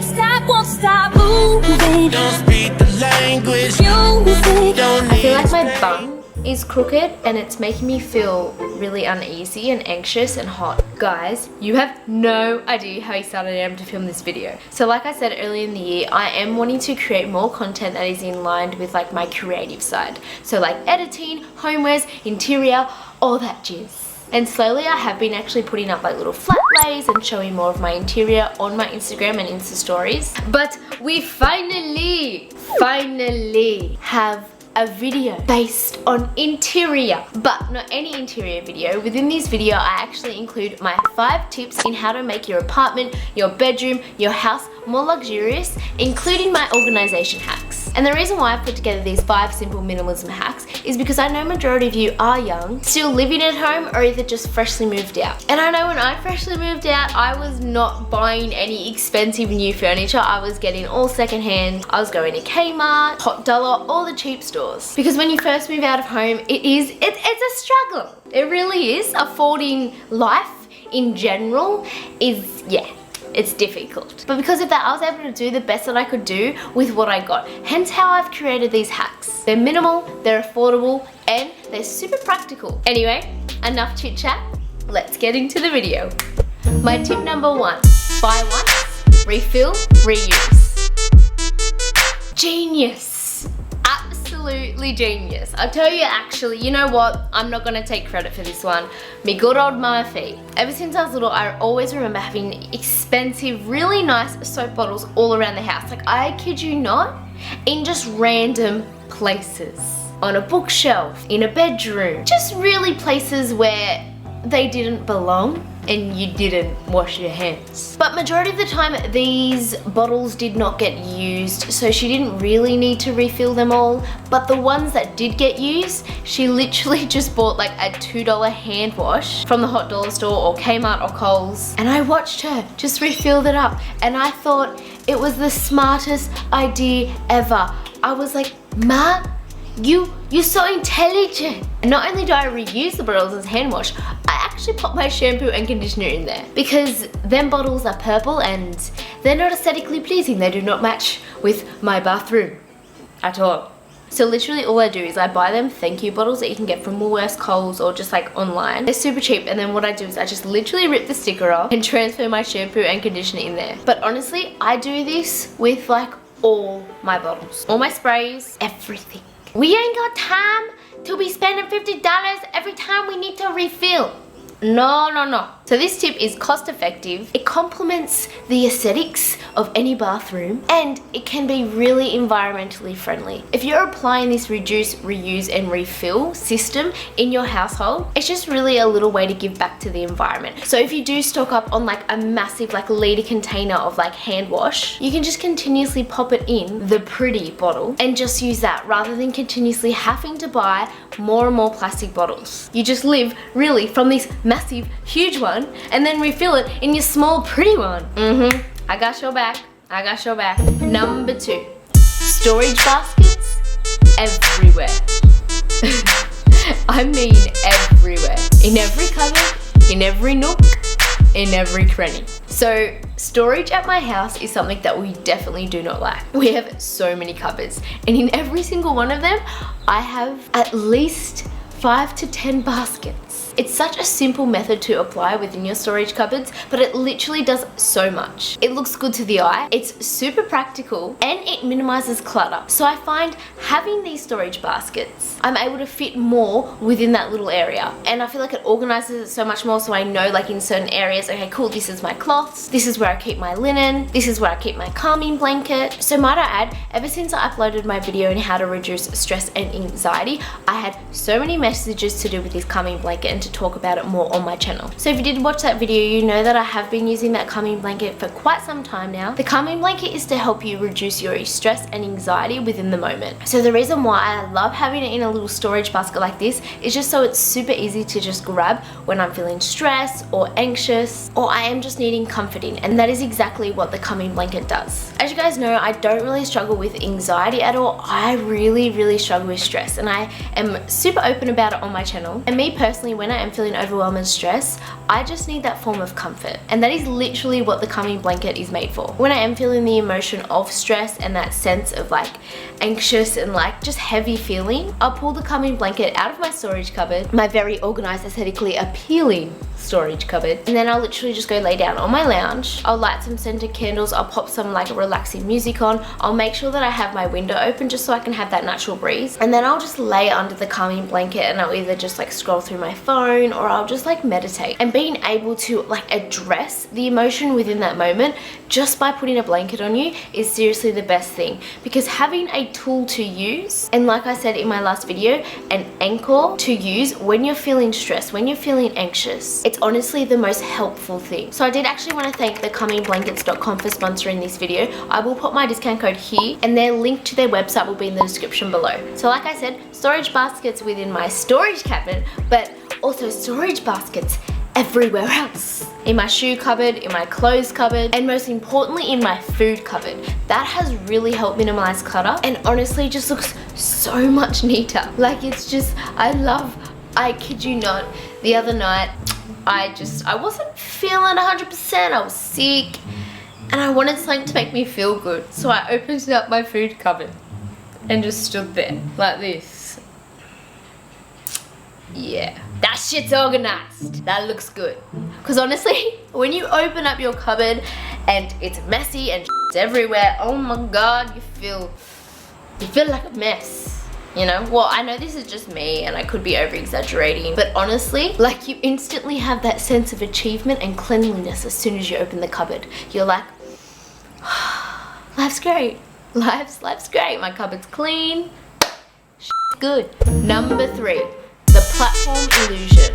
stop, won't stop moving. Don't speak the language. Music. I feel like my bum is crooked and it's making me feel really uneasy and anxious and hot. Guys, you have no idea how excited I am to film this video. So like I said earlier in the year, I am wanting to create more content that is in line with like my creative side. So like editing, homewares, interior, all that jizz. And slowly I have been actually putting up like little flat lays and showing more of my interior on my Instagram and Insta stories. But we finally have a video based on interior, but not any interior video. Within this video I actually include my 5 tips in how to make your apartment, your bedroom, your house more luxurious, including my organization hacks. And the reason why I've put together these 5 simple minimalism hacks is because I know majority of you are young, still living at home, or either just freshly moved out. And I know when I freshly moved out, I was not buying any expensive new furniture. I was getting all secondhand. I was going to Kmart, Hot Dollar, all the cheap stores. Because when you first move out of home, it's a struggle. It really is. Affording life in general is, yeah, it's difficult. But because of that, I was able to do the best that I could do with what I got. Hence how I've created these hacks. They're minimal, they're affordable, and they're super practical. Anyway, enough chit chat. Let's get into the video. My tip number 1, buy once, refill, reuse. Genius. Absolutely genius. I'll tell you actually, you know what? I'm not gonna take credit for this one. Me good old mama feet. Ever since I was little, I always remember having expensive, really nice soap bottles all around the house. Like, I kid you not, in just random places. On a bookshelf, in a bedroom, just really places where they didn't belong and you didn't wash your hands. But majority of the time these bottles did not get used, so she didn't really need to refill them all. But the ones that did get used, she literally just bought like a $2 hand wash from the Hot Dollar store or Kmart or Kohl's, and I watched her just refill it up, and I thought it was the smartest idea ever. I was like, Ma, you're so intelligent. And not only do I reuse the bottles as hand wash, I actually pop my shampoo and conditioner in there, because them bottles are purple and they're not aesthetically pleasing. They do not match with my bathroom at all. So literally all I do is I buy them thank you bottles that you can get from Woolworths, Kohl's, or just like online. They're super cheap, and then what I do is I just literally rip the sticker off and transfer my shampoo and conditioner in there. But honestly, I do this with like all my bottles, all my sprays, everything. We ain't got time to be spending $50 every time we need to refill. No, no, no. So this tip is cost effective, it complements the aesthetics of any bathroom, and it can be really environmentally friendly. If you're applying this reduce, reuse and refill system in your household, it's just really a little way to give back to the environment. So if you do stock up on like a massive like liter container of like hand wash, you can just continuously pop it in the pretty bottle and just use that rather than continuously having to buy more and more plastic bottles. You just live really from this massive, huge one and then refill it in your small, pretty one. I got your back. I got your back. Number 2, storage baskets everywhere. I mean everywhere. In every cupboard, in every nook, in every cranny. So storage at my house is something that we definitely do not lack. We have so many cupboards, and in every single one of them, I have at least 5 to 10 baskets. It's such a simple method to apply within your storage cupboards, but it literally does so much. It looks good to the eye, it's super practical, and it minimizes clutter. So I find having these storage baskets, I'm able to fit more within that little area. And I feel like it organizes it so much more, so I know like in certain areas, okay, cool, this is my cloths, this is where I keep my linen, this is where I keep my calming blanket. So might I add, ever since I uploaded my video on how to reduce stress and anxiety, I had so many messages to do with this calming blanket and to talk about it more on my channel. So if you did watch that video, you know that I have been using that calming blanket for quite some time now. The calming blanket is to help you reduce your stress and anxiety within the moment. So the reason why I love having it in a little storage basket like this is just so it's super easy to just grab when I'm feeling stressed or anxious, or I am just needing comforting, and that is exactly what the calming blanket does. As you guys know, I don't really struggle with anxiety at all. I really struggle with stress, and I am super open about it on my channel. And me personally, when I am feeling overwhelmed and stressed, I just need that form of comfort. And that is literally what the calming blanket is made for. When I am feeling the emotion of stress and that sense of like anxious and like just heavy feeling, I'll pull the calming blanket out of my storage cupboard, my very organized, aesthetically appealing storage cupboard, and then I'll literally just go lay down on my lounge. I'll light some scented candles, I'll pop some like relaxing music on, I'll make sure that I have my window open just so I can have that natural breeze, and then I'll just lay under the calming blanket and I'll either just like scroll through my phone or I'll just like meditate. And being able to like address the emotion within that moment just by putting a blanket on you is seriously the best thing, because having a tool to use, and like I said in my last video, an anchor to use when you're feeling stressed, when you're feeling anxious, it's honestly the most helpful thing. So I did actually want to thank thecalmingblankets.com for sponsoring this video. I will put my discount code here and their link to their website will be in the description below. So like I said, storage baskets within my storage cabinet, but also storage baskets everywhere else. In my shoe cupboard, in my clothes cupboard, and most importantly in my food cupboard. That has really helped minimize clutter and honestly just looks so much neater. Like it's just, I kid you not, the other night I wasn't feeling 100%, I was sick and I wanted something to make me feel good. So I opened up my food cupboard and just stood there like this. Yeah, that shit's organized. That looks good. Because honestly, when you open up your cupboard and it's messy and shit's everywhere, oh my god, you feel like a mess. You know, well, I know this is just me and I could be over exaggerating, but honestly, like you instantly have that sense of achievement and cleanliness as soon as you open the cupboard. You're like, life's great. Life's great. My cupboard's clean. Shit's good. Number 3, the platform illusion.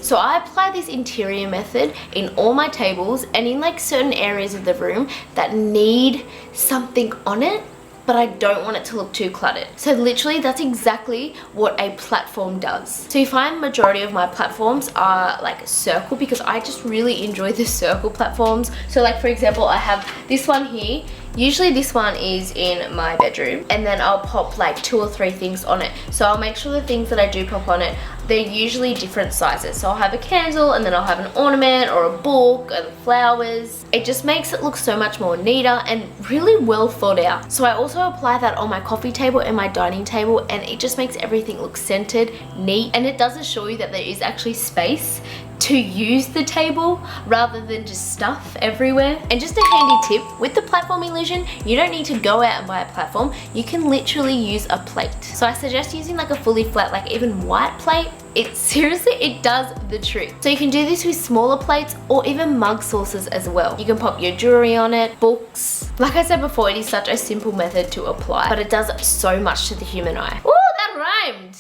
So I apply this interior method in all my tables and in like certain areas of the room that need something on it, but I don't want it to look too cluttered. So literally that's exactly what a platform does. So you find majority of my platforms are like a circle because I just really enjoy the circle platforms. So like for example, I have this one here. Usually this one is in my bedroom and then I'll pop like 2 or 3 things on it. So I'll make sure the things that I do pop on it, they're usually different sizes. So I'll have a candle and then I'll have an ornament or a book and flowers. It just makes it look so much more neater and really well thought out. So I also apply that on my coffee table and my dining table and it just makes everything look centered, neat, and it does assure you that there is actually space to use the table rather than just stuff everywhere. And just a handy tip, with the platform illusion, you don't need to go out and buy a platform. You can literally use a plate. So I suggest using like a fully flat, like even white plate. It seriously, it does the trick. So you can do this with smaller plates or even mug saucers as well. You can pop your jewelry on it, books. Like I said before, it is such a simple method to apply, but it does so much to the human eye. Ooh, that rhymed.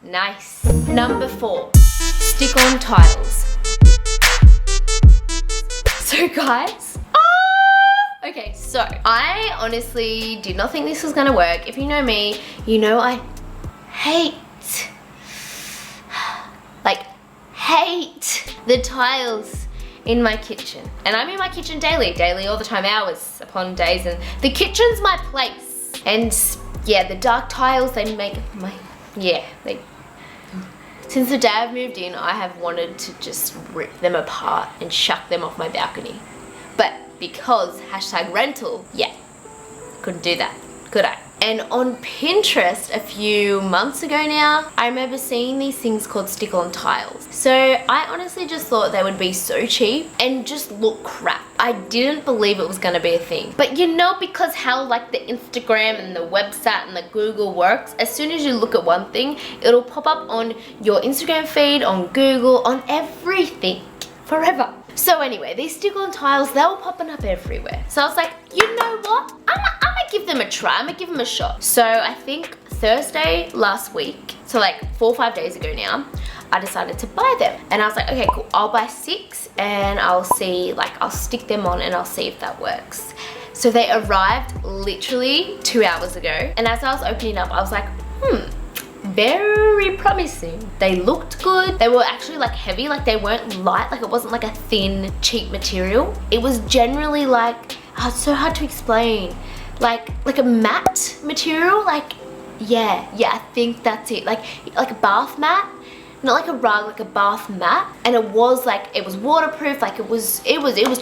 Nice. Number 4, Stickon Tiles. So guys, okay, so I honestly did not think this was gonna work. If you know me, you know I hate the tiles in my kitchen. And I'm in my kitchen daily all the time, hours upon days, and the kitchen's my place. And yeah, the dark tiles, they make my, since the day I've moved in, I have wanted to just rip them apart and chuck them off my balcony. But because #rental, yeah, couldn't do that, could I? And on Pinterest a few months ago now, I remember seeing these things called Stickon Tiles. So I honestly just thought they would be so cheap and just look crap. I didn't believe it was gonna be a thing. But you know, because how like the Instagram and the website and the Google works, as soon as you look at one thing, it'll pop up on your Instagram feed, on Google, on everything, forever. So anyway, these Stickon Tiles, they were popping up everywhere. So I was like, you know what? I'm gonna give them a try, I'm gonna give them a shot. So I think Thursday last week, so like 4 or 5 days ago now, I decided to buy them. And I was like, okay, cool, I'll buy 6 and I'll see, like I'll stick them on and I'll see if that works. So they arrived literally 2 hours ago. And as I was opening up, I was like, very promising. They looked good. They were actually like heavy, like they weren't light, like it wasn't like a thin, cheap material. It was generally like, oh, it's so hard to explain. Like a matte material, like Yeah, I think that's it. Like a bath mat. Not like a rug, like a bath mat. And it was waterproof, like it was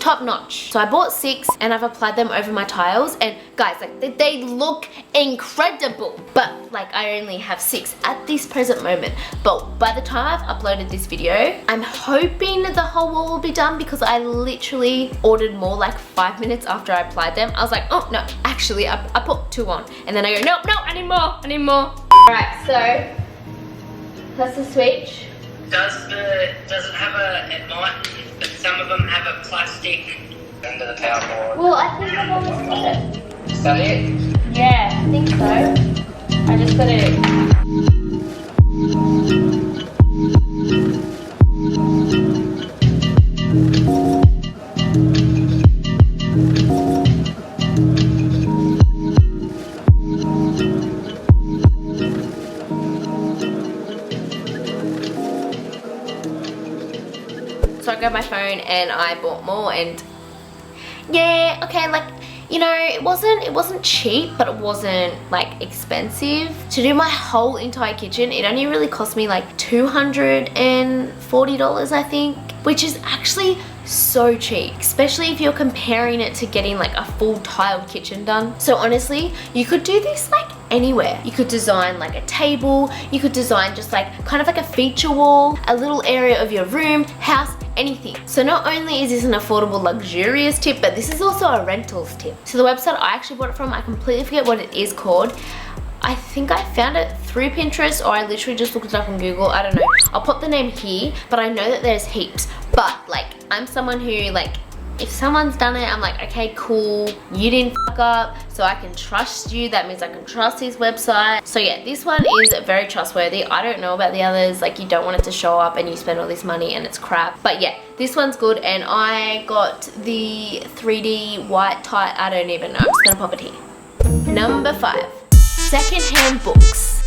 top notch. So I bought 6 and I've applied them over my tiles, and guys, like they look incredible. But like I only have 6 at this present moment. But by the time I've uploaded this video, I'm hoping the whole wall will be done, because I literally ordered more like 5 minutes after I applied them. I was like, oh no, actually I put 2 on. And then I go, no, I need more. Alright, so that's the switch. Does it have it might, but some of them have a plastic under the power board. Well, I think I've always got it. Is that it? Yeah, I think so. I just got it. So I grabbed my phone and I bought more, and yeah, okay, like, you know, it wasn't cheap, but it wasn't like expensive. To do my whole entire kitchen, it only really cost me like $240, I think, which is actually so cheap, especially if you're comparing it to getting like a full tiled kitchen done. So honestly, you could do this like anywhere. You could design like a table, you could design just like kind of like a feature wall, a little area of your room, house, anything. So not only is this an affordable, luxurious tip, but this is also a rentals tip. So the website I actually bought it from, I completely forget what it is called. I think I found it through Pinterest, or I literally just looked it up on Google. I don't know. I'll put the name here, but I know that there's heaps. But like, I'm someone who, like, if someone's done it, I'm like, okay, cool, you didn't fuck up, so I can trust you. That means I can trust his website. So yeah, this one is very trustworthy. I don't know about the others, like you don't want it to show up and you spend all this money and it's crap. But yeah, this one's good, and I got the 3D white tie. I don't even know, I'm just gonna pop it here. Number 5, secondhand books.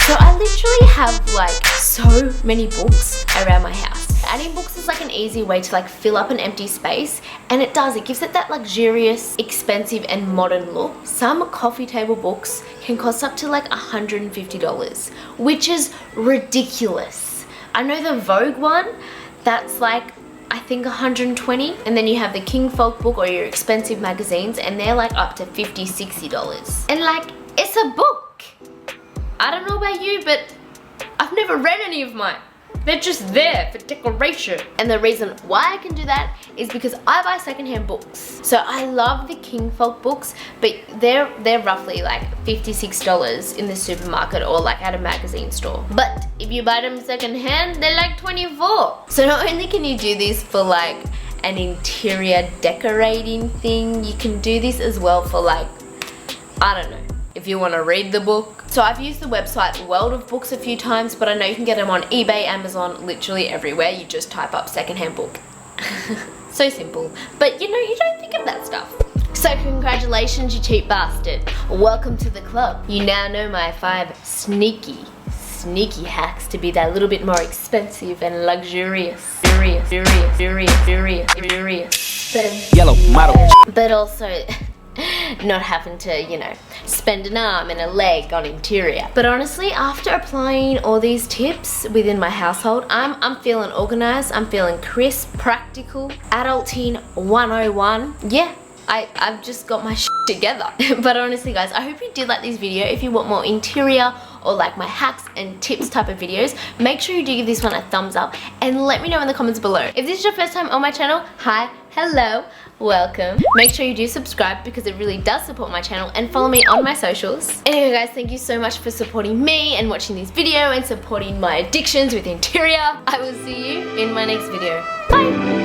So I literally have like so many books around my house. Adding books is like an easy way to like fill up an empty space, and it gives it that luxurious, expensive and modern look. Some coffee table books can cost up to like $150, which is ridiculous. I know the Vogue one, that's like I think $120, and then you have the King Folk book or your expensive magazines, and they're like up to $50, $60. And like, it's a book. I don't know about you, but I've never read any of mine. They're just there for decoration. And the reason why I can do that is because I buy secondhand books. So I love the King Folk books, but they're roughly like $56 in the supermarket or like at a magazine store. But if you buy them secondhand, they're like $24. So not only can you do this for like an interior decorating thing, you can do this as well for like, I don't know, if you want to read the book. So I've used the website World of Books a few times, but I know you can get them on eBay, Amazon, literally everywhere. You just type up secondhand book. So simple. But you know, you don't think of that stuff. So congratulations, you cheap bastard. Welcome to the club. You now know my 5 sneaky hacks to be that little bit more expensive and luxurious. Yellow model. But also not having to, you know, spend an arm and a leg on interior. But honestly, after applying all these tips within my household, I'm feeling organized, I'm feeling crisp, practical, adulting 101. Yeah, I've just got my shit together. But honestly guys, I hope you did like this video. If you want more interior or like my hacks and tips type of videos, make sure you do give this one a thumbs up and let me know in the comments below. If this is your first time on my channel, hi, hello, welcome. Make sure you do subscribe because it really does support my channel, and follow me on my socials. Anyway guys, thank you so much for supporting me and watching this video and supporting my addictions with interior. I will see you in my next video. Bye!